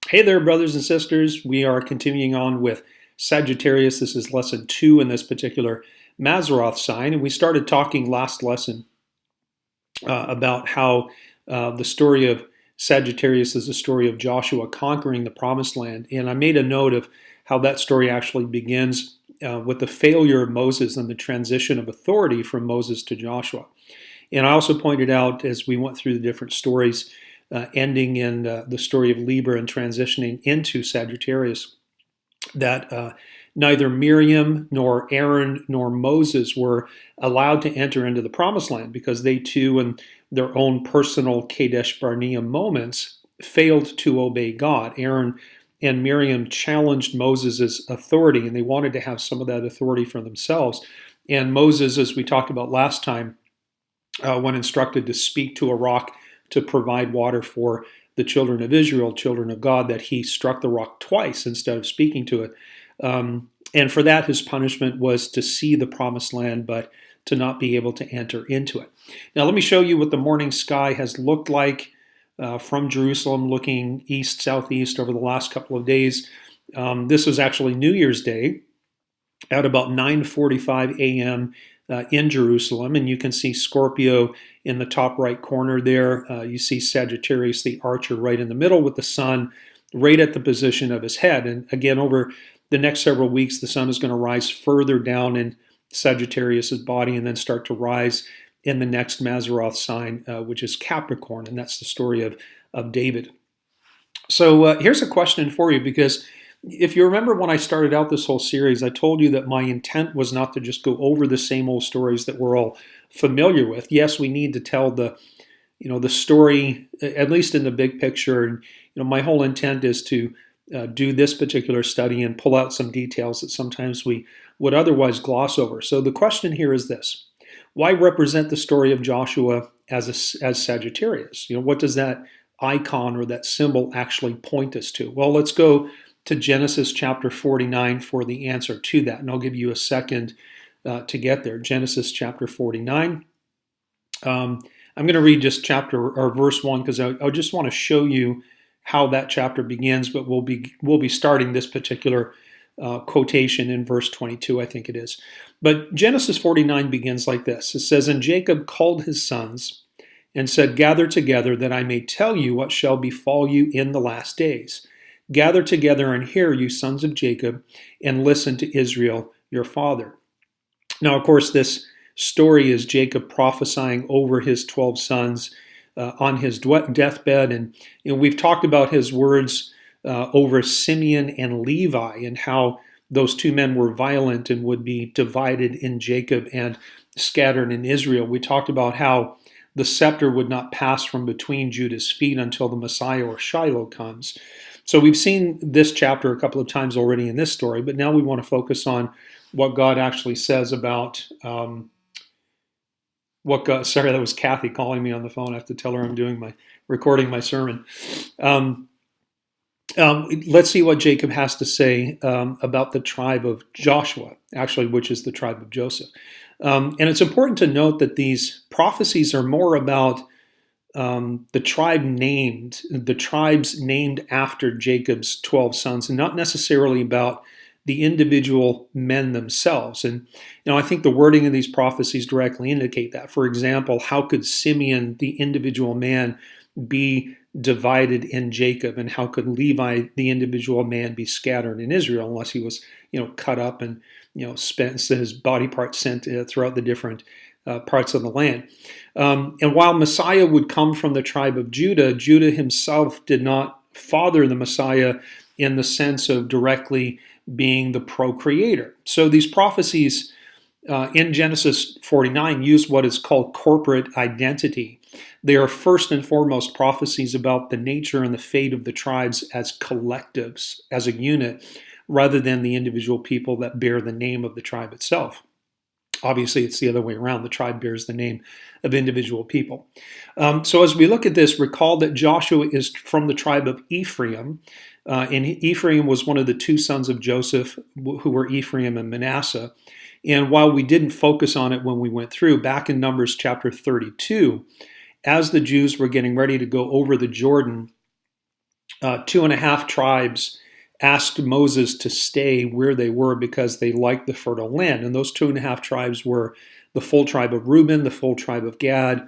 Hey there, brothers and sisters. We are continuing on with Sagittarius. This is lesson 2 in this particular Mazzaroth sign. And we started talking last lesson about how the story of Sagittarius is the story of Joshua conquering the promised land. And I made a note of how that story actually begins with the failure of Moses and the transition of authority from Moses to Joshua. And I also pointed out as we went through the different stories, ending in the story of Libra and transitioning into Sagittarius, that neither Miriam nor Aaron nor Moses were allowed to enter into the promised land because they too, in their own personal Kadesh Barnea moments, failed to obey God. Aaron and Miriam challenged Moses' authority, and they wanted to have some of that authority for themselves. And Moses, as we talked about last time, when instructed to speak to a rock to provide water for the children of Israel, children of God, that he struck the rock twice instead of speaking to it. And for that, his punishment was to see the promised land, but to not be able to enter into it. Now, let me show you what the morning sky has looked like from Jerusalem, looking east, southeast over the last couple of days. This was actually New Year's Day at about 9:45 a.m. In Jerusalem, and you can see Scorpio in the top right corner there. You see Sagittarius, the archer, right in the middle with the sun right at the position of his head. And again, over the next several weeks, the sun is going to rise further down in Sagittarius's body and then start to rise in the next Mazzaroth sign, which is Capricorn, and that's the story of David. So here's a question for you, because if you remember when I started out this whole series, I told you that my intent was not to just go over the same old stories that we're all familiar with. Yes, we need to tell the story, at least in the big picture. And my whole intent is to do this particular study and pull out some details that sometimes we would otherwise gloss over. So the question here is this: why represent the story of Joshua as Sagittarius? What does that icon or that symbol actually point us to? Well, let's go to Genesis chapter 49 for the answer to that. And I'll give you a second to get there. Genesis chapter 49. I'm going to read just chapter or verse 1 because I just want to show you how that chapter begins, but we'll be starting this particular quotation in verse 22, I think it is. But Genesis 49 begins like this. It says, "And Jacob called his sons and said, 'Gather together that I may tell you what shall befall you in the last days. Gather together and hear, you sons of Jacob, and listen to Israel, your father.'" Now, of course, this story is Jacob prophesying over his 12 sons on his deathbed. And we've talked about his words over Simeon and Levi and how those two men were violent and would be divided in Jacob and scattered in Israel. We talked about how the scepter would not pass from between Judah's feet until the Messiah or Shiloh comes. So we've seen this chapter a couple of times already in this story, but now we want to focus on what God actually says about what God. Sorry, that was Kathy calling me on the phone. I have to tell her I'm recording my sermon. Let's see what Jacob has to say about the tribe of Joshua, actually, which is the tribe of Joseph. And it's important to note that these prophecies are more about the tribes named after Jacob's 12 sons, and not necessarily about the individual men themselves. And I think the wording of these prophecies directly indicate that. For example, how could Simeon, the individual man, be divided in Jacob, and how could Levi, the individual man, be scattered in Israel, unless he was, cut up and spent his body parts sent throughout the different parts of the land. And while Messiah would come from the tribe of Judah, Judah himself did not father the Messiah in the sense of directly being the procreator. So these prophecies in Genesis 49 use what is called corporate identity. They are first and foremost prophecies about the nature and the fate of the tribes as collectives, as a unit, rather than the individual people that bear the name of the tribe itself. Obviously, it's the other way around. The tribe bears the name of individual people. So as we look at this, recall that Joshua is from the tribe of Ephraim. And Ephraim was one of the two sons of Joseph, who were Ephraim and Manasseh. And while we didn't focus on it when we went through, back in Numbers chapter 32, as the Jews were getting ready to go over the Jordan two and a half tribes asked Moses to stay where they were because they liked the fertile land. And those two and a half tribes were the full tribe of Reuben, the full tribe of Gad,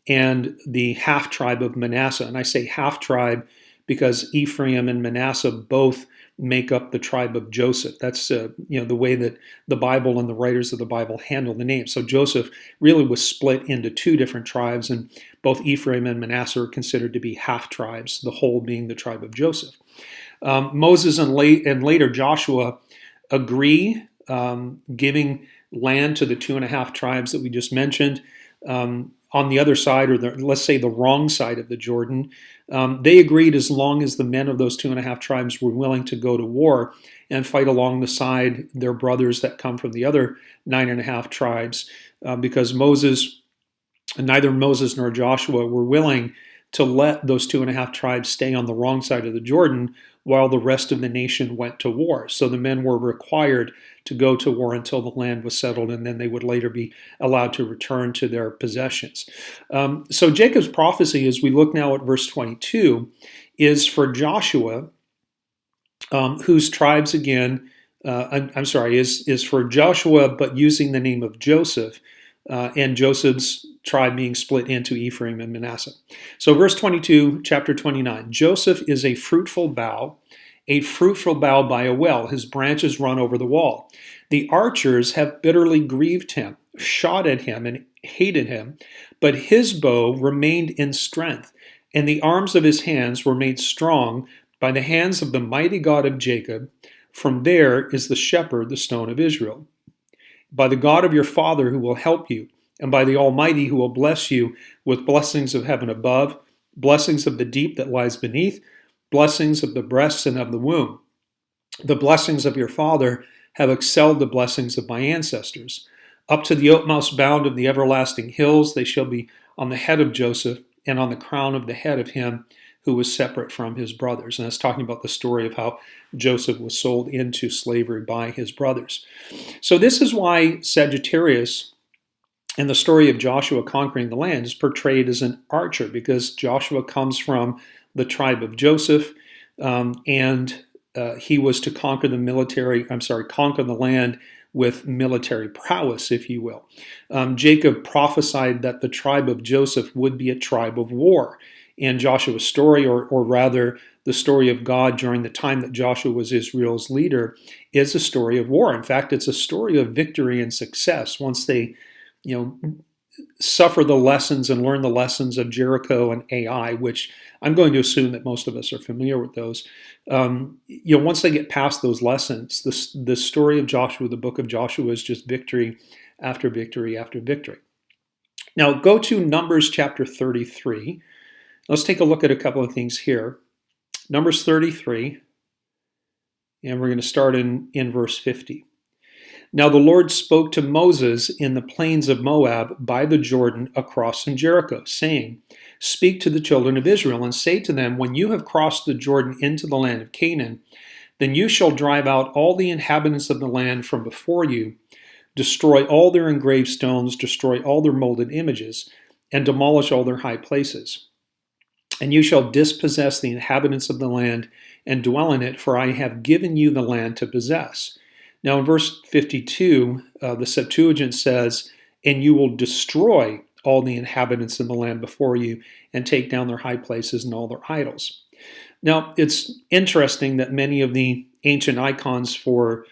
and the half tribe of Manasseh. And I say half tribe because Ephraim and Manasseh both make up the tribe of Joseph. That's the way that the Bible and the writers of the Bible handle the name. So Joseph really was split into two different tribes, and both Ephraim and Manasseh are considered to be half tribes, the whole being the tribe of Joseph. Moses and later Joshua agree, giving land to the two and a half tribes that we just mentioned. On the other side, or let's say the wrong side of the Jordan, they agreed as long as the men of those two and a half tribes were willing to go to war and fight alongside their brothers that come from the other 9.5 tribes, because neither Moses nor Joshua were willing to let those two and a half tribes stay on the wrong side of the Jordan while the rest of the nation went to war. So the men were required to go to war until the land was settled, and then they would later be allowed to return to their possessions. So Jacob's prophecy, as we look now at verse 22, is for Joshua, whose tribes again, is for Joshua, but using the name of Joseph, and Joseph's tribe being split into Ephraim and Manasseh. So verse 22, chapter 29, Joseph is a fruitful bough by a well. His branches run over the wall. The archers have bitterly grieved him, shot at him, and hated him, but his bow remained in strength, and the arms of his hands were made strong by the hands of the mighty God of Jacob. From there is the shepherd, the stone of Israel. By the God of your father who will help you, and by the Almighty who will bless you with blessings of heaven above, blessings of the deep that lies beneath, blessings of the breasts and of the womb. The blessings of your father have excelled the blessings of my ancestors. Up to the utmost bound of the everlasting hills, they shall be on the head of Joseph and on the crown of the head of him who was separate from his brothers. And that's talking about the story of how Joseph was sold into slavery by his brothers. So this is why Sagittarius and the story of Joshua conquering the land is portrayed as an archer, because Joshua comes from the tribe of Joseph, and he was to conquer the land with military prowess, if you will. Jacob prophesied that the tribe of Joseph would be a tribe of war. And Joshua's story, or rather the story of God during the time that Joshua was Israel's leader, is a story of war. In fact, it's a story of victory and success once they, suffer the lessons and learn the lessons of Jericho and Ai, which I'm going to assume that most of us are familiar with those. Once they get past those lessons, the story of Joshua, the book of Joshua, is just victory after victory after victory. Now go to Numbers chapter 33. Let's take a look at a couple of things here. Numbers 33, and we're going to start in verse 50. Now the Lord spoke to Moses in the plains of Moab by the Jordan across from Jericho, saying, Speak to the children of Israel and say to them, when you have crossed the Jordan into the land of Canaan, then you shall drive out all the inhabitants of the land from before you, destroy all their engraved stones, destroy all their molded images, and demolish all their high places. And you shall dispossess the inhabitants of the land and dwell in it, for I have given you the land to possess. Now in verse 52, the Septuagint says, and you will destroy all the inhabitants in the land before you and take down their high places and all their idols. Now it's interesting that many of the ancient icons for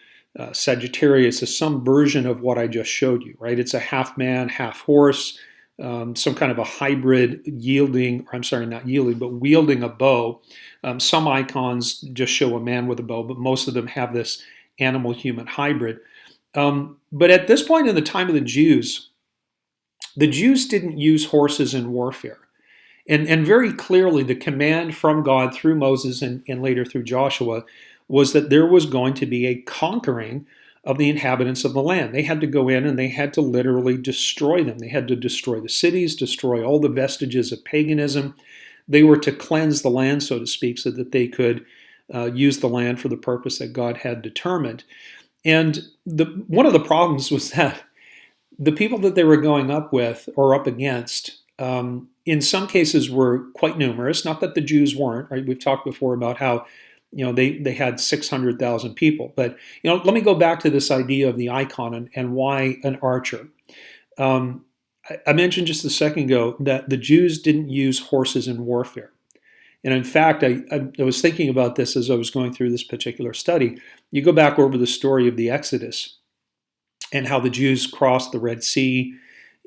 Sagittarius is some version of what I just showed you, right? It's a half man, half horse, some kind of a hybrid wielding a bow. Some icons just show a man with a bow, but most of them have this animal-human hybrid. But at this point in the time of the Jews didn't use horses in warfare. And very clearly the command from God through Moses and later through Joshua was that there was going to be a conquering of the inhabitants of the land. They had to go in and they had to literally destroy them. They had to destroy the cities, destroy all the vestiges of paganism. They were to cleanse the land, so to speak, so that they could use the land for the purpose that God had determined. And one of the problems was that the people that they were going up with or up against in some cases were quite numerous. Not that the Jews weren't, right? We've talked before about how they had 600,000 people. But let me go back to this idea of the icon and why an archer. I mentioned just a second ago that the Jews didn't use horses in warfare. And in fact, I was thinking about this as I was going through this particular study. You go back over the story of the Exodus and how the Jews crossed the Red Sea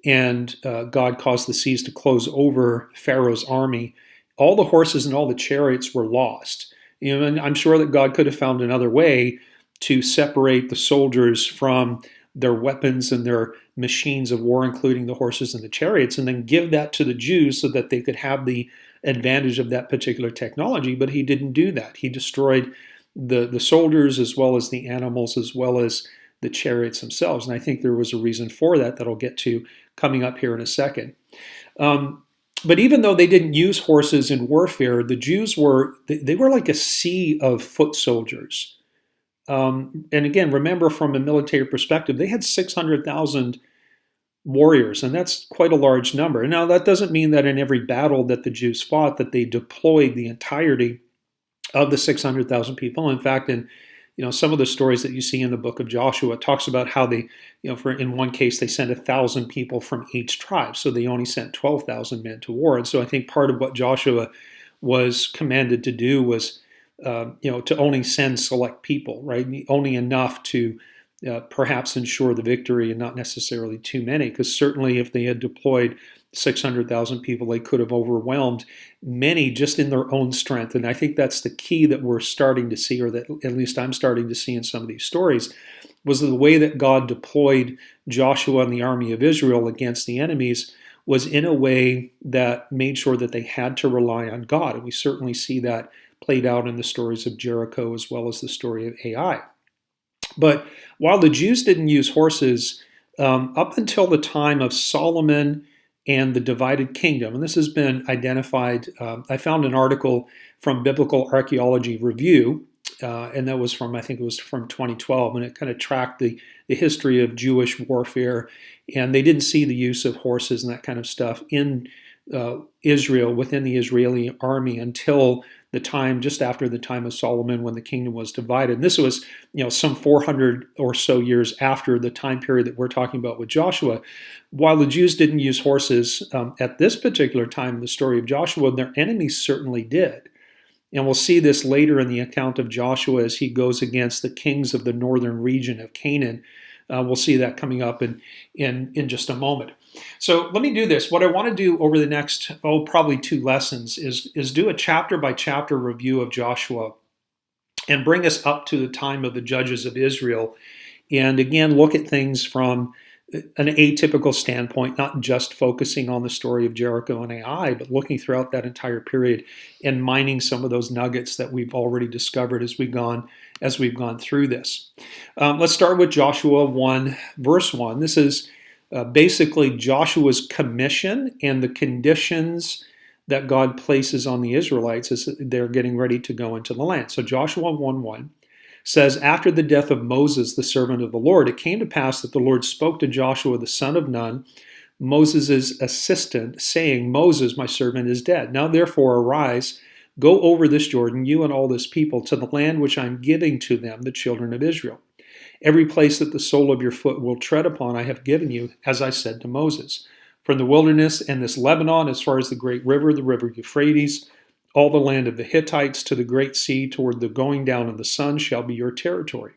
and God caused the seas to close over Pharaoh's army. All the horses and all the chariots were lost. And I'm sure that God could have found another way to separate the soldiers from their weapons and their machines of war, including the horses and the chariots, and then give that to the Jews so that they could have the advantage of that particular technology. But he didn't do that. He destroyed the soldiers as well as the animals as well as the chariots themselves. And I think there was a reason for that I'll get to coming up here in a second. But even though they didn't use horses in warfare, the Jews were like a sea of foot soldiers. And again, remember from a military perspective, they had 600,000 warriors, and that's quite a large number. Now, that doesn't mean that in every battle that the Jews fought that they deployed the entirety of the 600,000 people. In fact, in some of the stories that you see in the book of Joshua, it talks about how they, in one case, they sent 1,000 people from each tribe. So they only sent 12,000 men to war. And so I think part of what Joshua was commanded to do was, to only send select people, right? Only enough to perhaps ensure the victory and not necessarily too many. Because certainly if they had deployed 600,000 people, they could have overwhelmed many just in their own strength. And I think that's the key that we're starting to see, or that at least I'm starting to see in some of these stories, was the way that God deployed Joshua and the army of Israel against the enemies was in a way that made sure that they had to rely on God. And we certainly see that played out in the stories of Jericho as well as the story of Ai. But while the Jews didn't use horses, up until the time of Solomon and the divided kingdom, and this has been identified. I found an article from Biblical Archaeology Review, and that was I think it was from 2012, and it kind of tracked the history of Jewish warfare, and they didn't see the use of horses and that kind of stuff in Israel, within the Israeli army, until the time just after the time of Solomon, when the kingdom was divided. And this was, some 400 or so years after the time period that we're talking about with Joshua. While the Jews didn't use horses at this particular time in the story of Joshua, their enemies certainly did. And we'll see this later in the account of Joshua as he goes against the kings of the northern region of Canaan. We'll see that coming up in just a moment. So let me do this. What I want to do over the next, probably 2 lessons is do a chapter by chapter review of Joshua and bring us up to the time of the judges of Israel. And again, look at things from an atypical standpoint, not just focusing on the story of Jericho and Ai, but looking throughout that entire period and mining some of those nuggets that we've already discovered as we've gone through this. Let's start with Joshua 1, verse 1. This is basically Joshua's commission and the conditions that God places on the Israelites as they're getting ready to go into the land. So Joshua 1:1 says, after the death of Moses, the servant of the Lord, it came to pass that the Lord spoke to Joshua, the son of Nun, Moses' assistant, saying, Moses, my servant, is dead. Now therefore arise, go over this Jordan, you and all this people, to the land which I am giving to them, the children of Israel. Every place that the sole of your foot will tread upon I have given you, as I said to Moses. From the wilderness and this Lebanon, as far as the great river, the river Euphrates, all the land of the Hittites to the great sea toward the going down of the sun shall be your territory.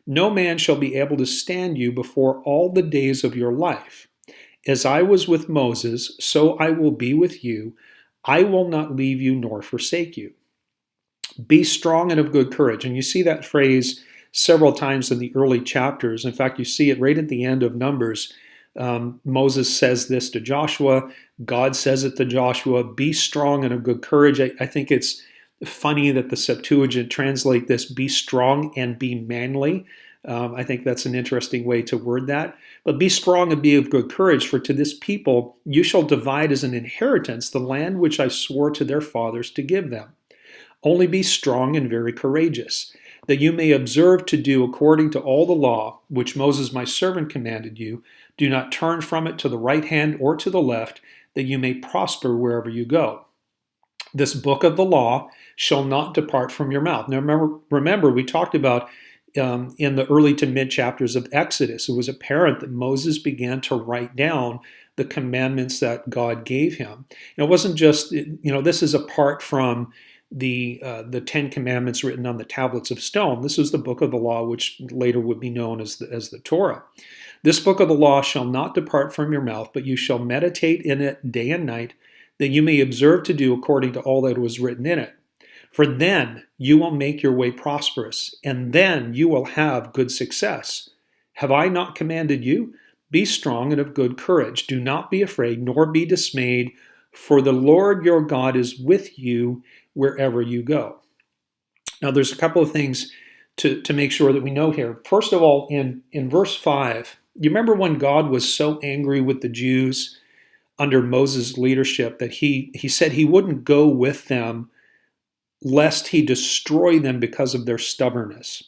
No man shall be able to stand you before all the days of your life. As I was with Moses, so I will be with you. I will not leave you nor forsake you. Be strong and of good courage. And you see that phrase several times in the early chapters. In fact, you see it right at the end of Numbers. Moses says this to Joshua. God says it to Joshua, be strong and of good courage. I think it's funny that the Septuagint translate this, be strong and be manly. I think that's an interesting way to word that. But be strong and be of good courage, for to this people you shall divide as an inheritance the land which I swore to their fathers to give them. Only be strong and very courageous, that you may observe to do according to all the law which Moses my servant commanded you. Do not turn from it to the right hand or to the left, that you may prosper wherever you go. This book of the law shall not depart from your mouth. Now remember we talked about in the early to mid chapters of Exodus, it was apparent that Moses began to write down the commandments that God gave him. And it wasn't just, this is apart from the 10 Commandments written on the tablets of stone. This was the book of the law, which later would be known as the Torah. This book of the law shall not depart from your mouth, but you shall meditate in it day and night, that you may observe to do according to all that was written in it. For then you will make your way prosperous, and then you will have good success. Have I not commanded you? Be strong and of good courage. Do not be afraid, nor be dismayed, for the Lord your God is with you wherever you go. Now, there's a couple of things to make sure that we know here. First of all, in verse 5, you remember when God was so angry with the Jews under Moses' leadership that he said he wouldn't go with them lest he destroy them because of their stubbornness.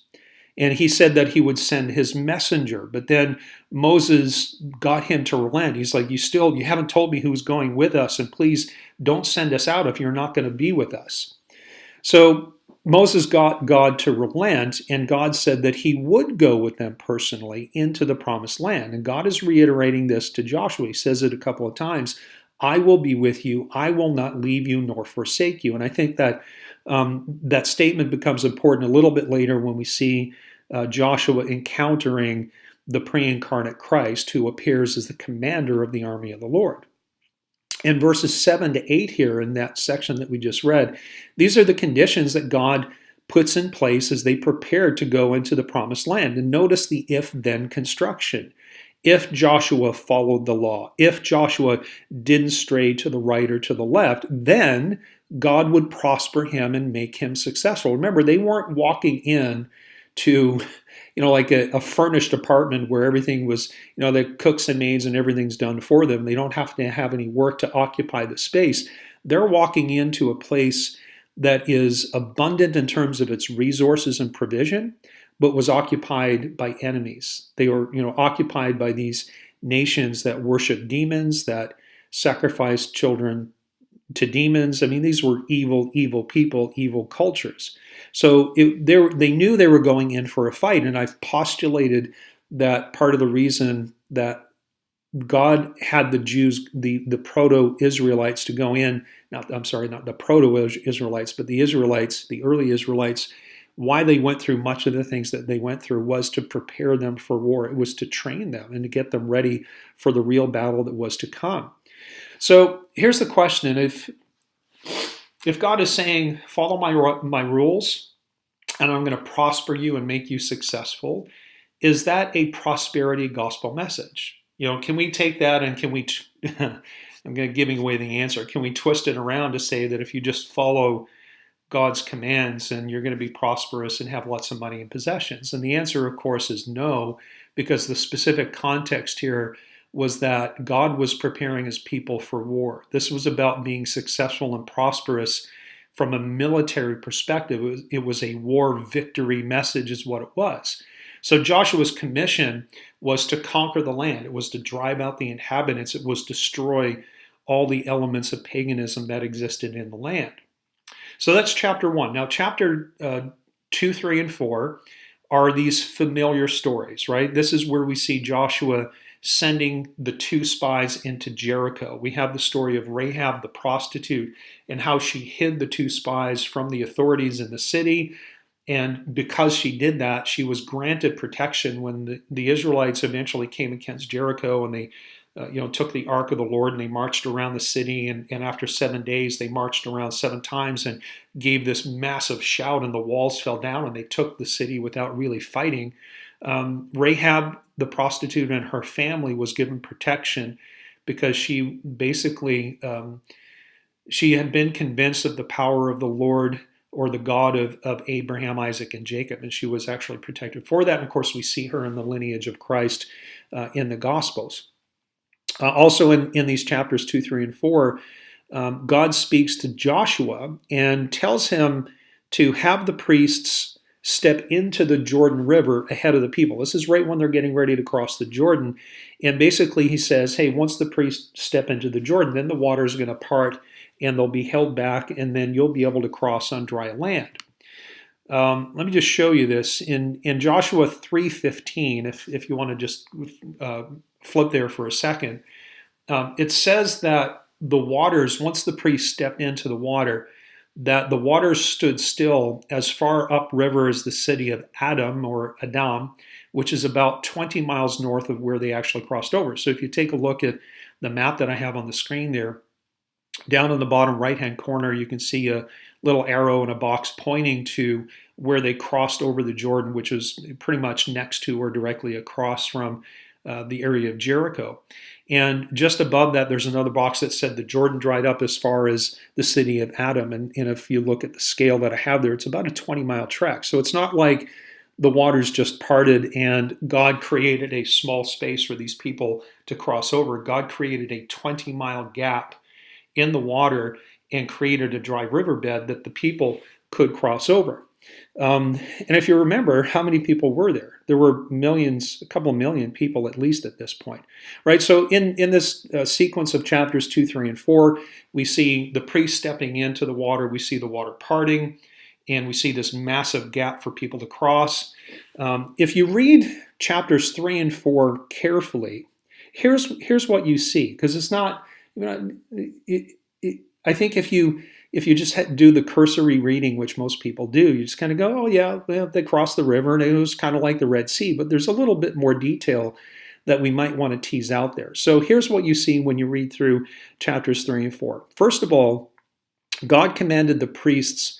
And he said that he would send his messenger. But then Moses got him to relent. He's like, you haven't told me who's going with us, and please don't send us out if you're not going to be with us. So Moses got God to relent, and God said that he would go with them personally into the promised land. And God is reiterating this to Joshua. He says it a couple of times. I will be with you. I will not leave you nor forsake you. And I think that that statement becomes important a little bit later when we see Joshua encountering the pre-incarnate Christ, who appears as the commander of the army of the Lord. In verses 7 to 8 here in that section that we just read, these are the conditions that God puts in place as they prepare to go into the promised land. And notice the if-then construction. If Joshua followed the law, if Joshua didn't stray to the right or to the left, then God would prosper him and make him successful. Remember, they weren't walking in to, like a furnished apartment where everything was, the cooks and maids and everything's done for them. They don't have to have any work to occupy the space. They're walking into a place that is abundant in terms of its resources and provision, but was occupied by enemies. They were, occupied by these nations that worship demons, that sacrifice children to demons. I mean, these were evil, evil people, evil cultures. So they knew they were going in for a fight, and I've postulated that part of the reason that God had the Jews, the proto-Israelites to go in, not the proto-Israelites, but the Israelites, the early Israelites, why they went through much of the things that they went through was to prepare them for war. It was to train them and to get them ready for the real battle that was to come. So here's the question. If God is saying, follow my rules, and I'm going to prosper you and make you successful, is that a prosperity gospel message? Can we take that and can we, I'm giving away the answer, can we twist it around to say that if you just follow God's commands and you're going to be prosperous and have lots of money and possessions? And the answer, of course, is no, because the specific context here was that God was preparing his people for war. This was about being successful and prosperous from a military perspective. It was a war victory message is what it was. So Joshua's commission was to conquer the land. It was to drive out the inhabitants. It was to destroy all the elements of paganism that existed in the land. So that's chapter 1. Now chapter 2, 3, and 4 are these familiar stories, right? This is where we see Joshua sending the 2 spies into Jericho. We have the story of Rahab the prostitute and how she hid the 2 spies from the authorities in the city. And because she did that, she was granted protection when the Israelites eventually came against Jericho, and they took the ark of the Lord and they marched around the city. And after 7 days, they marched around 7 times and gave this massive shout, and the walls fell down and they took the city without really fighting. Rahab, the prostitute, and her family was given protection because she basically, she had been convinced of the power of the Lord, or the God of Abraham, Isaac, and Jacob, and she was actually protected for that. And of course, we see her in the lineage of Christ in the Gospels. Also in these chapters 2, 3, and 4, God speaks to Joshua and tells him to have the priests step into the Jordan River ahead of the people. This is right when they're getting ready to cross the Jordan. And basically he says, hey, once the priests step into the Jordan, then the water is going to part and they'll be held back, and then you'll be able to cross on dry land. Let me just show you this in Joshua 3:15. If you want to just flip there for a second, it says that the waters, once the priests stepped into the water, that the waters stood still as far upriver as the city of Adam, which is about 20 miles north of where they actually crossed over. So if you take a look at the map that I have on the screen there, down in the bottom right-hand corner, you can see a little arrow and a box pointing to where they crossed over the Jordan, which is pretty much next to or directly across from the area of Jericho. And just above that, there's another box that said the Jordan dried up as far as the city of Adam. And if you look at the scale that I have there, it's about a 20-mile trek. So it's not like the waters just parted and God created a small space for these people to cross over. God created a 20-mile gap in the water and created a dry riverbed that the people could cross over. And if you remember, how many people were there? There were millions, a couple million people at least at this point, right? So in this sequence of chapters 2, 3, and 4, we see the priest stepping into the water, we see the water parting, and we see this massive gap for people to cross. If you read chapters 3 and 4 carefully, here's what you see, because it's not, I think if you just do the cursory reading, which most people do, you just kind of go, oh yeah, well, they crossed the river and it was kind of like the Red Sea, but there's a little bit more detail that we might want to tease out there. So here's what you see when you read through chapters 3 and 4. First of all, God commanded the priests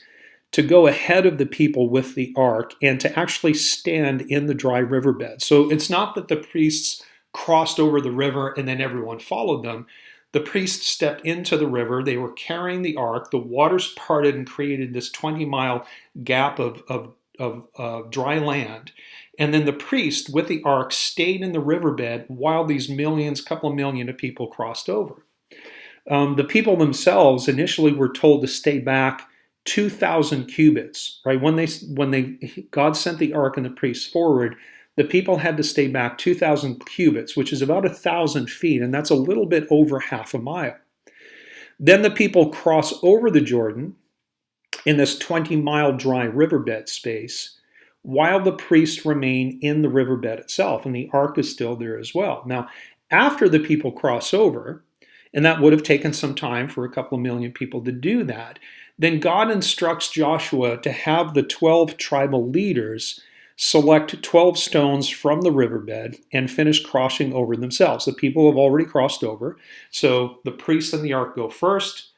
to go ahead of the people with the ark and to actually stand in the dry riverbed. So it's not that the priests crossed over the river and then everyone followed them. The priests stepped into the river. They were carrying the ark. The waters parted and created this 20-mile gap of dry land. And then the priest with the ark stayed in the riverbed while these couple of million of people crossed over. The people themselves initially were told to stay back 2,000 cubits. Right when God sent the ark and the priests forward, the people had to stay back 2,000 cubits, which is about 1,000 feet, and that's a little bit over half a mile. Then the people cross over the Jordan in this 20-mile dry riverbed space, while the priests remain in the riverbed itself, and the ark is still there as well. Now, after the people cross over, and that would have taken some time for a couple of million people to do that, then God instructs Joshua to have the 12 tribal leaders select 12 stones from the riverbed and finish crossing over themselves. The people have already crossed over, so the priests and the ark go first.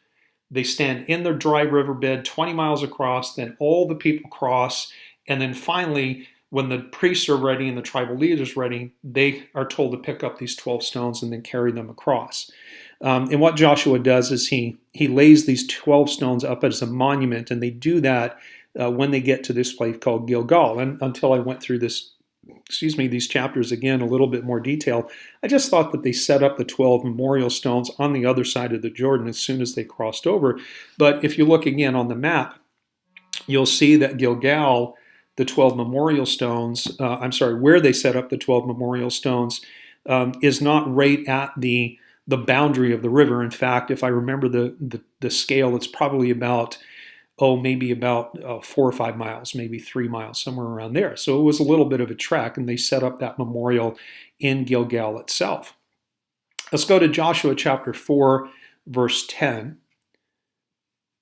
They stand in the dry riverbed 20 miles across, then all the people cross, and then finally, when the priests are ready and the tribal leaders ready, they are told to pick up these 12 stones and then carry them across. And what Joshua does is he lays these 12 stones up as a monument, and they do that when they get to this place called Gilgal. And until I went through these chapters again, a little bit more detail, I just thought that they set up the 12 memorial stones on the other side of the Jordan as soon as they crossed over. But if you look again on the map, you'll see that Gilgal, the 12 memorial stones, where they set up the 12 memorial stones, is not right at the boundary of the river. In fact, if I remember the scale, it's probably about 4 or 5 miles, maybe 3 miles, somewhere around there. So it was a little bit of a trek, and they set up that memorial in Gilgal itself. Let's go to Joshua chapter 4, verse 10.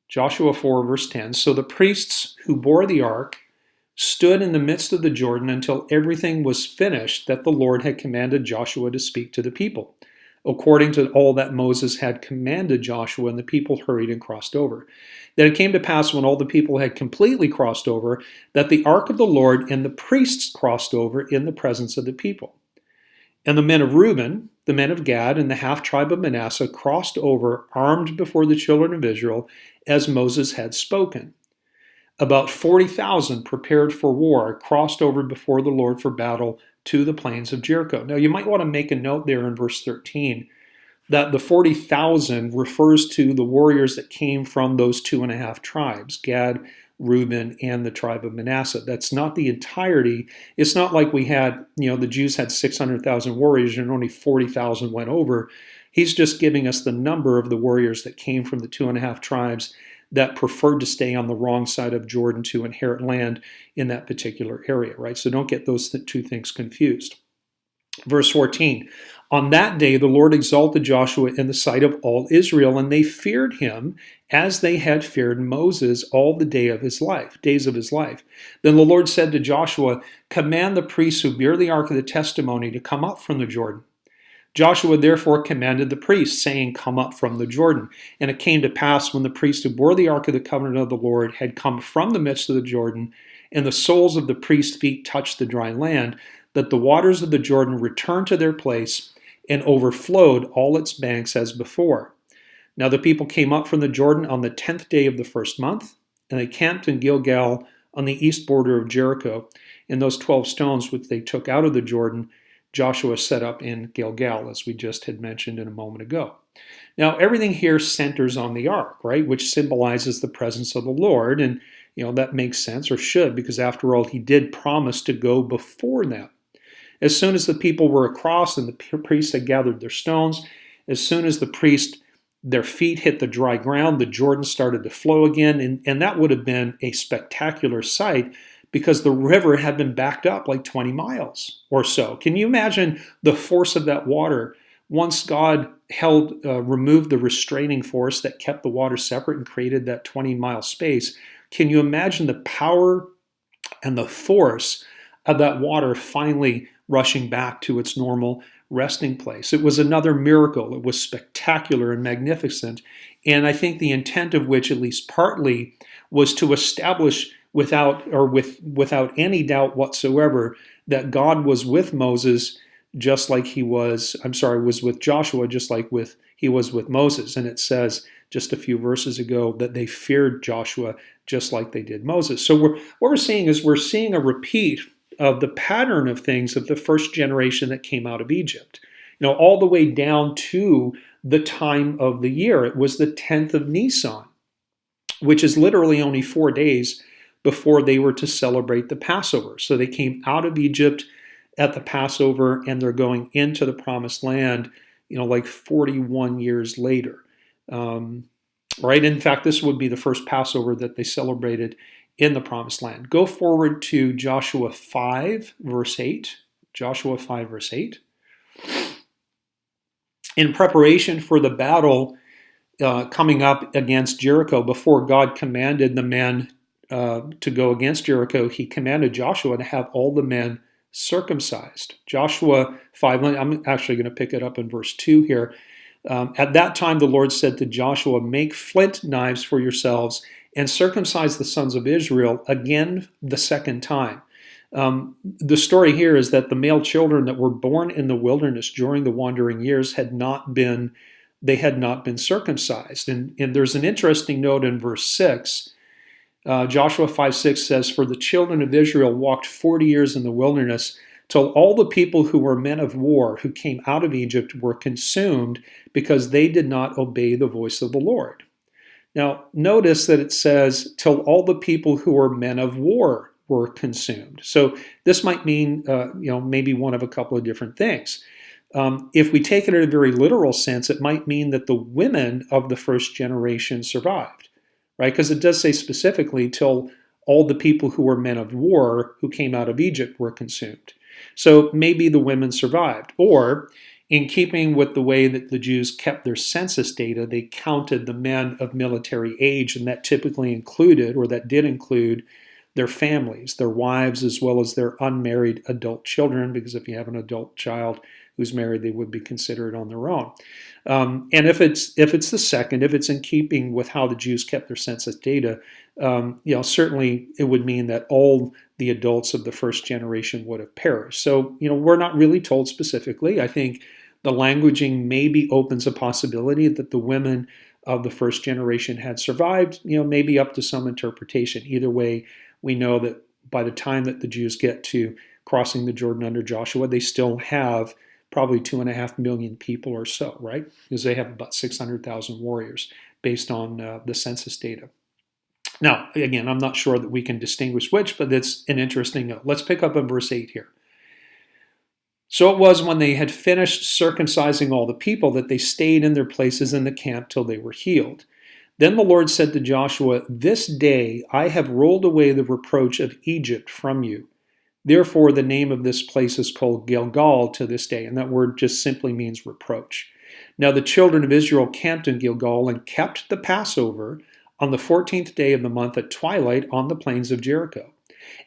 Joshua 4, verse 10. So the priests who bore the ark stood in the midst of the Jordan until everything was finished that the Lord had commanded Joshua to speak to the people, according to all that Moses had commanded Joshua, and the people hurried and crossed over. Then it came to pass when all the people had completely crossed over, that the ark of the Lord and the priests crossed over in the presence of the people. And the men of Reuben, the men of Gad, and the half-tribe of Manasseh crossed over, armed before the children of Israel, as Moses had spoken. About 40,000 prepared for war crossed over before the Lord for battle to the plains of Jericho. Now, you might want to make a note there in verse 13 that the 40,000 refers to the warriors that came from those 2.5 tribes, Gad, Reuben, and the tribe of Manasseh. That's not the entirety. It's not like we had, the Jews had 600,000 warriors and only 40,000 went over. He's just giving us the number of the warriors that came from the 2.5 tribes that preferred to stay on the wrong side of Jordan to inherit land in that particular area, right? So don't get those two things confused. Verse 14, on that day the Lord exalted Joshua in the sight of all Israel, and they feared him as they had feared Moses all the days of his life. Then the Lord said to Joshua, command the priests who bear the ark of the testimony to come up from the Jordan. Joshua therefore commanded the priests, saying, come up from the Jordan. And it came to pass, when the priests who bore the ark of the covenant of the Lord had come from the midst of the Jordan, and the soles of the priests' feet touched the dry land, that the waters of the Jordan returned to their place and overflowed all its banks as before. Now the people came up from the Jordan on the 10th day of the first month, and they camped in Gilgal on the east border of Jericho. And those 12 stones which they took out of the Jordan, Joshua set up in Gilgal, as we just had mentioned in a moment ago. Now everything here centers on the ark, right, which symbolizes the presence of the Lord. And that makes sense, or should, because after all, he did promise to go before them. As soon as the people were across and the priests had gathered their stones, as soon as their feet hit the dry ground, the Jordan started to flow again. And that would have been a spectacular sight, because the river had been backed up like 20 miles or so. Can you imagine the force of that water? Once God removed the restraining force that kept the water separate and created that 20-mile space, can you imagine the power and the force of that water finally rushing back to its normal resting place? It was another miracle. It was spectacular and magnificent. And I think the intent of which, at least partly, was to establish without any doubt whatsoever that God was with Moses just like was with Joshua just like he was with Moses. And it says just a few verses ago that they feared Joshua just like they did Moses. So what we're seeing is a repeat of the pattern of things of the first generation that came out of Egypt, all the way down to the time of the year. It was the 10th of Nisan, which is literally only 4 days before they were to celebrate the Passover. So they came out of Egypt at the Passover, and they're going into the Promised Land, like 41 years later. Right? In fact, this would be the first Passover that they celebrated in the Promised Land. Go forward to Joshua 5, verse 8. Joshua 5, verse 8. In preparation for the battle coming up against Jericho, before God commanded the men to go against Jericho, he commanded Joshua to have all the men circumcised. Joshua 5, I'm actually going to pick it up in verse 2 here. At that time the Lord said to Joshua, make flint knives for yourselves and circumcise the sons of Israel again the second time. The story here is that the male children that were born in the wilderness during the wandering years had not been circumcised. And there's an interesting note in verse 6. Joshua 5:6 says, for the children of Israel walked 40 years in the wilderness till all the people who were men of war who came out of Egypt were consumed because they did not obey the voice of the Lord. Now, notice that it says, till all the people who were men of war were consumed. So this might mean, maybe one of a couple of different things. If we take it in a very literal sense, it might mean that the women of the first generation survived, right? Because it does say specifically, till all the people who were men of war who came out of Egypt were consumed. So maybe the women survived. Or, in keeping with the way that the Jews kept their census data, they counted the men of military age, and that typically included, or that did include, their families, their wives, as well as their unmarried adult children, because if you have an adult child who's married, they would be considered on their own. And if it's the second, if it's in keeping with how the Jews kept their census data, certainly it would mean that all the adults of the first generation would have perished. So, we're not really told specifically. I think the languaging maybe opens a possibility that the women of the first generation had survived, maybe up to some interpretation. Either way, we know that by the time that the Jews get to crossing the Jordan under Joshua, they still have probably 2.5 million people or so, right? Because they have about 600,000 warriors based on the census data. Now, again, I'm not sure that we can distinguish which, but it's an interesting note. Let's pick up in verse 8 here. So it was when they had finished circumcising all the people that they stayed in their places in the camp till they were healed. Then the Lord said to Joshua, "This day I have rolled away the reproach of Egypt from you." Therefore, the name of this place is called Gilgal to this day, and that word just simply means reproach. Now the children of Israel camped in Gilgal and kept the Passover on the 14th day of the month at twilight on the plains of Jericho.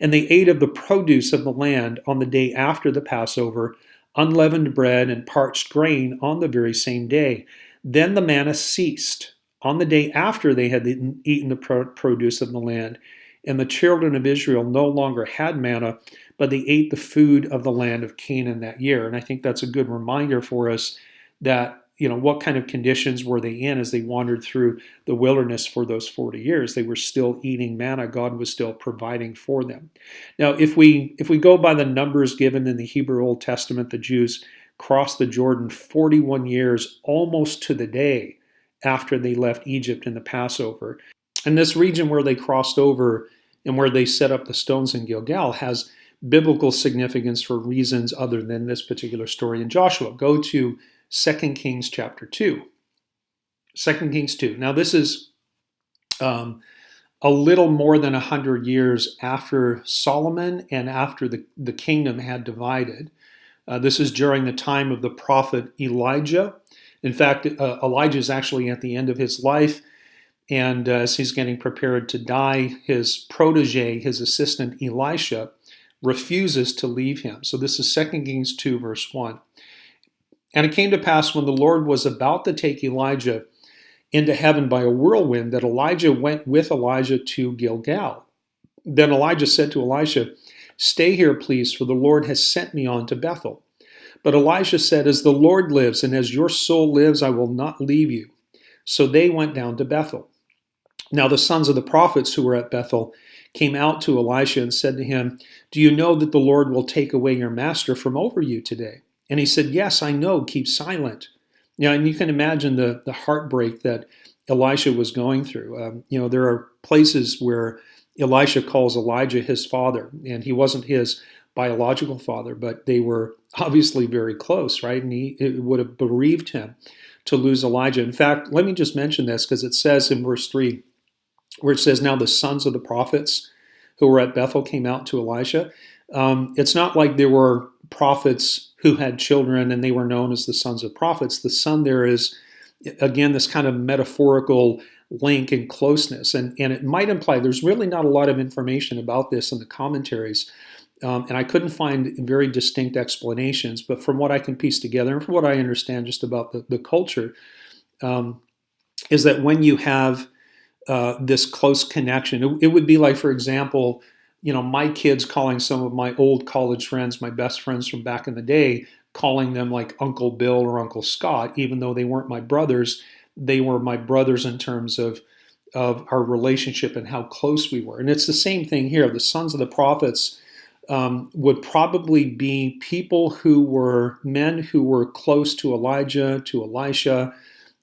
And they ate of the produce of the land on the day after the Passover, unleavened bread and parched grain on the very same day. Then the manna ceased on the day after they had eaten the produce of the land. And the children of Israel no longer had manna, but they ate the food of the land of Canaan that year. And I think that's a good reminder for us that, what kind of conditions were they in as they wandered through the wilderness for those 40 years? They were still eating manna. God was still providing for them. Now, if we go by the numbers given in the Hebrew Old Testament, the Jews crossed the Jordan 41 years almost to the day after they left Egypt in the Passover. And this region where they crossed over and where they set up the stones in Gilgal has biblical significance for reasons other than this particular story in Joshua. Go to 2 Kings chapter 2. 2 Kings 2. Now this is a little more than 100 years after Solomon and after the kingdom had divided. This is during the time of the prophet Elijah. In fact, Elijah is actually at the end of his life, and as he's getting prepared to die, his protege, his assistant Elisha, refuses to leave him. So this is 2 Kings 2, verse 1. And it came to pass when the Lord was about to take Elijah into heaven by a whirlwind that Elijah went with Elijah to Gilgal. Then Elijah said to Elisha, "Stay here, please, for the Lord has sent me on to Bethel." But Elisha said, "As the Lord lives and as your soul lives, I will not leave you." So they went down to Bethel. Now the sons of the prophets who were at Bethel came out to Elisha and said to him, "Do you know that the Lord will take away your master from over you today?" And he said, "Yes, I know. Keep silent." And you can imagine the heartbreak that Elisha was going through. There are places where Elisha calls Elijah his father, and he wasn't his biological father, but they were obviously very close, right? And it would have bereaved him to lose Elijah. In fact, let me just mention this because it says in verse 3, where it says, "Now the sons of the prophets who were at Bethel came out to Elisha." It's not like there were prophets who had children and they were known as the sons of prophets. The son there is, again, this kind of metaphorical link and closeness. And it might imply there's really not a lot of information about this in the commentaries. And I couldn't find very distinct explanations. But from what I can piece together and from what I understand just about the culture, is that when you have this close connection, it would be like, for example, my kids calling some of my old college friends, my best friends from back in the day, calling them like Uncle Bill or Uncle Scott, even though they weren't my brothers. They were my brothers in terms of our relationship and how close we were. And it's the same thing here. The sons of the prophets would probably be people who were men who were close to Elijah, to Elisha,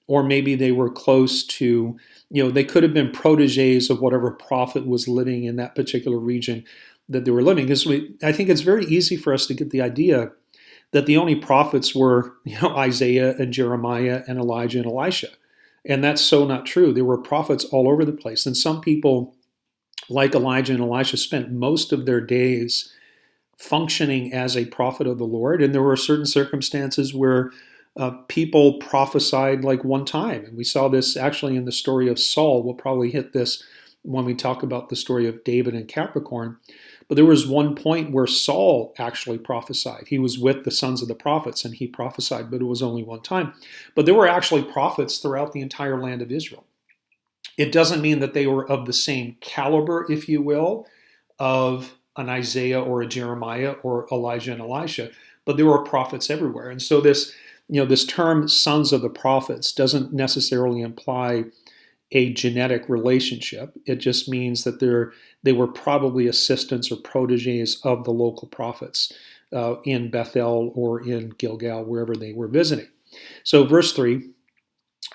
or maybe they were close to, they could have been proteges of whatever prophet was living in that particular region that they were living. Because I think it's very easy for us to get the idea that the only prophets were, Isaiah and Jeremiah and Elijah and Elisha. And that's so not true. There were prophets all over the place. And some people, like Elijah and Elisha, spent most of their days functioning as a prophet of the Lord. And there were certain circumstances where people prophesied like one time. And we saw this actually in the story of Saul. We'll probably hit this when we talk about the story of David and Capricorn. But there was one point where Saul actually prophesied. He was with the sons of the prophets and he prophesied, but it was only one time. But there were actually prophets throughout the entire land of Israel. It doesn't mean that they were of the same caliber, if you will, of an Isaiah or a Jeremiah or Elijah and Elisha, but there were prophets everywhere. And so this term sons of the prophets doesn't necessarily imply a genetic relationship. It just means that they were probably assistants or proteges of the local prophets in Bethel or in Gilgal, wherever they were visiting. So verse 3,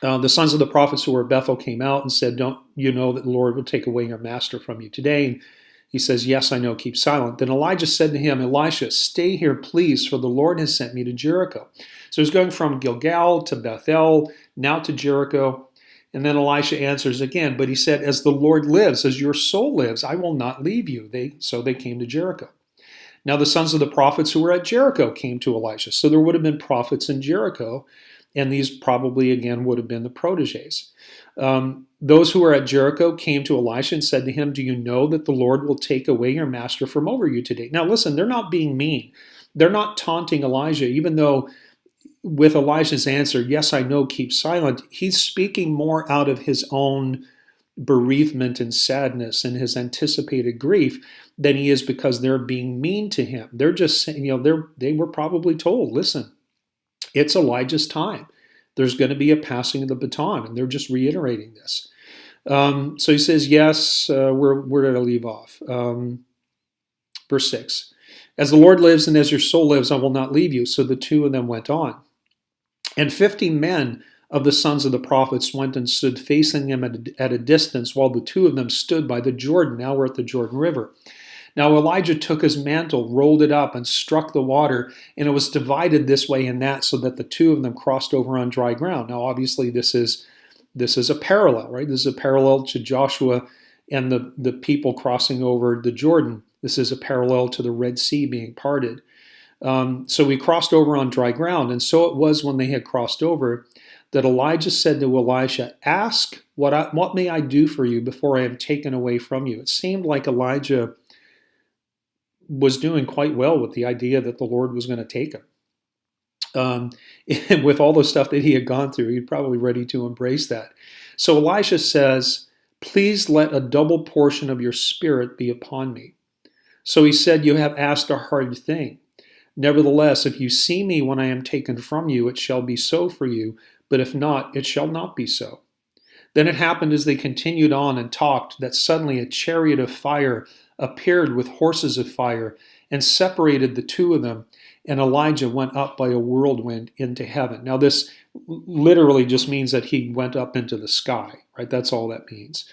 the sons of the prophets who were at Bethel came out and said, don't you know that the Lord will take away your master from you today? And he says, yes, I know, keep silent. Then Elijah said to him, Elisha, stay here, please, for the Lord has sent me to Jericho. So he's going from Gilgal to Bethel, now to Jericho. And then Elisha answers again, but he said, as the Lord lives, as your soul lives, I will not leave you. So they came to Jericho. Now the sons of the prophets who were at Jericho came to Elisha. So there would have been prophets in Jericho, and these probably, again, would have been the proteges. Those who were at Jericho came to Elisha and said to him, do you know that the Lord will take away your master from over you today? Now listen, they're not being mean. They're not taunting Elijah, even though with Elisha's answer, yes, I know, keep silent, he's speaking more out of his own bereavement and sadness and his anticipated grief than he is because they're being mean to him. They're just saying, they were probably told, listen, it's Elijah's time. There's going to be a passing of the baton, and they're just reiterating this. So he says, yes, where did I leave off? Verse 6, as the Lord lives and as your soul lives, I will not leave you. So the two of them went on. And 50 men of the sons of the prophets went and stood facing him at a distance, while the two of them stood by the Jordan. Now we're at the Jordan River. Now Elijah took his mantle, rolled it up, and struck the water, and it was divided this way and that, so that the two of them crossed over on dry ground. Now obviously this is a parallel, right? This is a parallel to Joshua and the people crossing over the Jordan. This is a parallel to the Red Sea being parted. So we crossed over on dry ground, and so it was when they had crossed over that Elijah said to Elisha, ask, what may I do for you before I am taken away from you? It seemed like Elijah was doing quite well with the idea that the Lord was going to take him. And with all the stuff that he had gone through, he's probably ready to embrace that. So Elisha says, please let a double portion of your spirit be upon me. So he said, you have asked a hard thing. Nevertheless, if you see me when I am taken from you, it shall be so for you, but if not, it shall not be so. Then it happened as they continued on and talked that suddenly a chariot of fire appeared with horses of fire and separated the two of them, and Elijah went up by a whirlwind into heaven. Now this literally just means that he went up into the sky, right? That's all that means.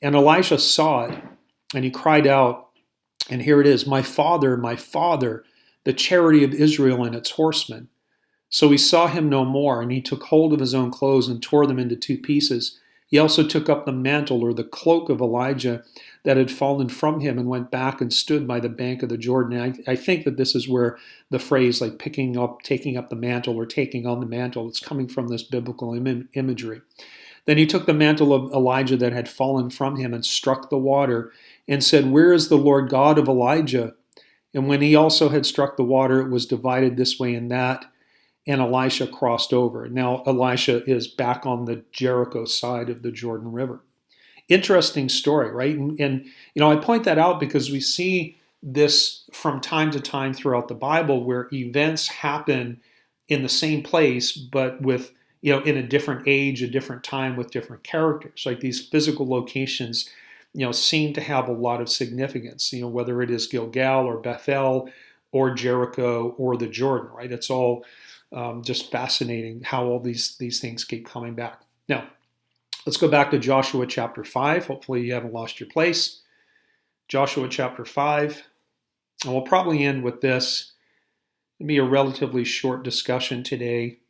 And Elisha saw it, and he cried out, and here it is, my father, the chariot of Israel and its horsemen. So he saw him no more, and he took hold of his own clothes and tore them into two pieces. He also took up the mantle or the cloak of Elijah that had fallen from him and went back and stood by the bank of the Jordan. And I think that this is where the phrase like taking up the mantle or taking on the mantle, it's coming from this biblical imagery. Then he took the mantle of Elijah that had fallen from him and struck the water and said, where is the Lord God of Elijah? And when he also had struck the water, it was divided this way and that, and Elisha crossed over. Now Elisha is back on the Jericho side of the Jordan River. Interesting story, right? And I point that out because we see this from time to time throughout the Bible where events happen in the same place, but with, in a different age, a different time with different characters. Like these physical locations, seem to have a lot of significance, whether it is Gilgal or Bethel or Jericho or the Jordan, right? It's all just fascinating how all these things keep coming back. Now, let's go back to Joshua chapter 5. Hopefully you haven't lost your place. Joshua chapter 5. And we'll probably end with this. It'll be a relatively short discussion today.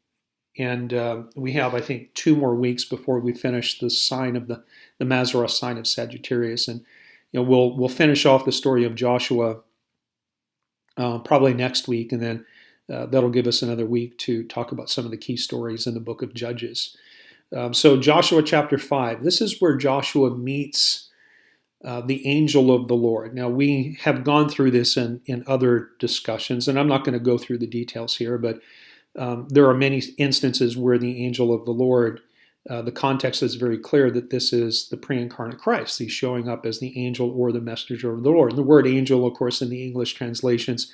And we have, I think, 2 more weeks before we finish the sign of the Mazzaroth sign of Sagittarius. And we'll finish off the story of Joshua probably next week. And then that'll give us another week to talk about some of the key stories in the book of Judges. So Joshua chapter 5, this is where Joshua meets the angel of the Lord. Now, we have gone through this in other discussions, and I'm not going to go through the details here, but there are many instances where the angel of the Lord, the context is very clear that this is the pre-incarnate Christ. He's showing up as the angel or the messenger of the Lord. And the word angel, of course, in the English translations,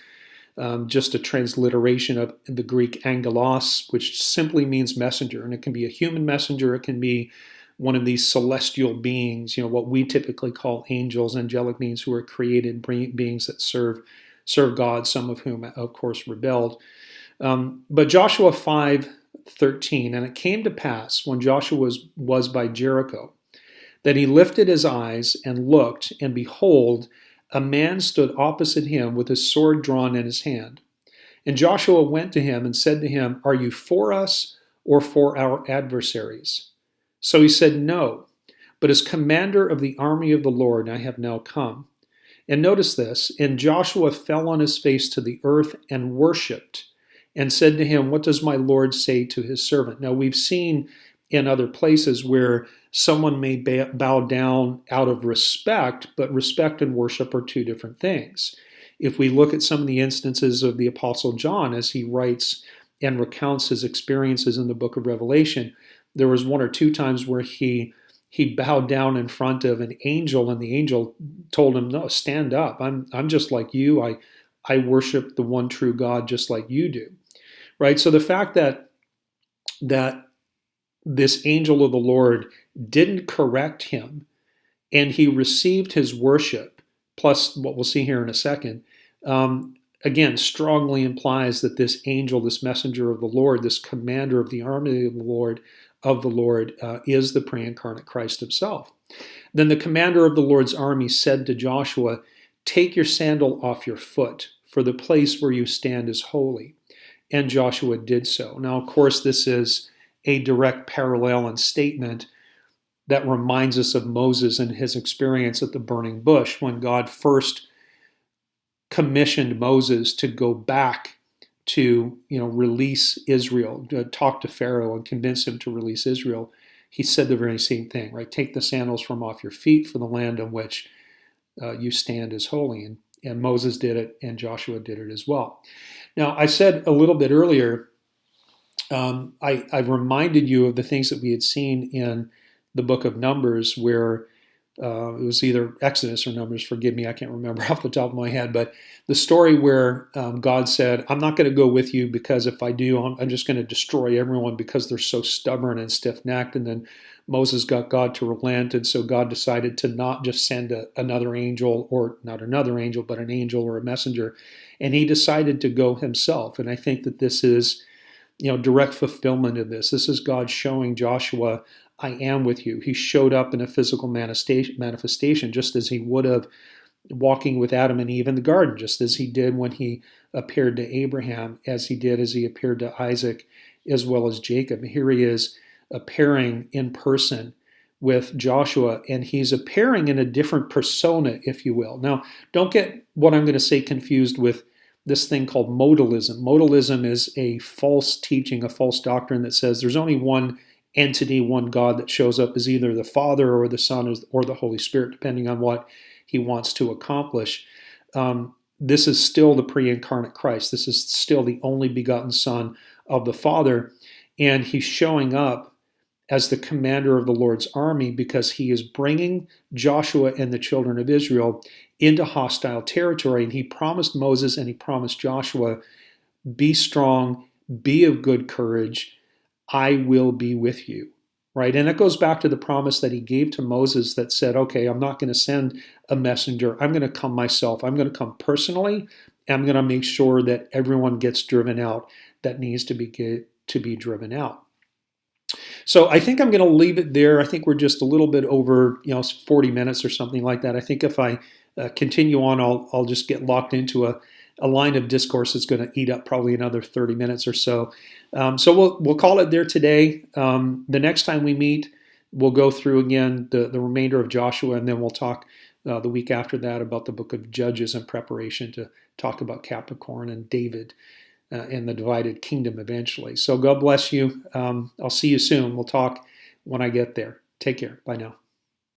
just a transliteration of the Greek angelos, which simply means messenger. And it can be a human messenger, it can be one of these celestial beings, what we typically call angels, angelic beings who are created beings that serve God, some of whom, of course, rebelled. But Joshua 5:13, and it came to pass when Joshua was by Jericho, that he lifted his eyes and looked, and behold, a man stood opposite him with his sword drawn in his hand. And Joshua went to him and said to him, Are you for us or for our adversaries? So he said, No, but as commander of the army of the Lord I have now come. And notice this, and Joshua fell on his face to the earth and worshipped, and said to him, What does my Lord say to his servant? Now we've seen in other places where someone may bow down out of respect, but respect and worship are two different things. If we look at some of the instances of the Apostle John as he writes and recounts his experiences in the book of Revelation, there was one or two times where he bowed down in front of an angel, and the angel told him, No, stand up. I'm just like you. I worship the one true God just like you do. Right? So the fact that this angel of the Lord didn't correct him, and he received his worship, plus what we'll see here in a second, again, strongly implies that this angel, this messenger of the Lord, this commander of the army of the Lord, is the pre-incarnate Christ himself. Then the commander of the Lord's army said to Joshua, Take your sandal off your foot, for the place where you stand is holy. And Joshua did so. Now, of course, this is a direct parallel and statement that reminds us of Moses and his experience at the burning bush when God first commissioned Moses to go back to release Israel, talk to Pharaoh and convince him to release Israel. He said the very same thing, right? Take the sandals from off your feet, for the land on which you stand is holy. And Moses did it, and Joshua did it as well. Now, I said a little bit earlier, I reminded you of the things that we had seen in the book of Numbers, where it was either Exodus or Numbers, forgive me, I can't remember off the top of my head, but the story where God said, I'm not going to go with you, because if I do, I'm just going to destroy everyone because they're so stubborn and stiff-necked. And then Moses got God to relent, and so God decided to not just send another angel, or not another angel, but an angel or a messenger, and he decided to go himself. And I think that this is direct fulfillment of this. This is God showing Joshua, I am with you. He showed up in a physical manifestation, just as he would have walking with Adam and Eve in the garden, just as he did when he appeared to Abraham, as he appeared to Isaac, as well as Jacob. Here he is appearing in person with Joshua, and he's appearing in a different persona, if you will. Now, don't get what I'm going to say confused with this thing called modalism. Modalism is a false teaching, a false doctrine that says there's only one entity, one God that shows up as either the Father or the Son or the Holy Spirit, depending on what he wants to accomplish. This is still the pre-incarnate Christ. This is still the only begotten Son of the Father, and he's showing up as the commander of the Lord's army because he is bringing Joshua and the children of Israel into hostile territory. And he promised Moses and he promised Joshua, be strong, be of good courage, I will be with you. Right? And it goes back to the promise that he gave to Moses that said, okay, I'm not going to send a messenger. I'm going to come myself. I'm going to come personally. And I'm going to make sure that everyone gets driven out that needs to be driven out. So I think I'm going to leave it there. I think we're just a little bit over 40 minutes or something like that. I think if I continue on, I'll just get locked into a line of discourse that's going to eat up probably another 30 minutes or so. So we'll call it there today. The next time we meet, we'll go through again the remainder of Joshua, and then we'll talk the week after that about the book of Judges in preparation to talk about Capricorn and David and the divided kingdom eventually. So God bless you. I'll see you soon. We'll talk when I get there. Take care. Bye now.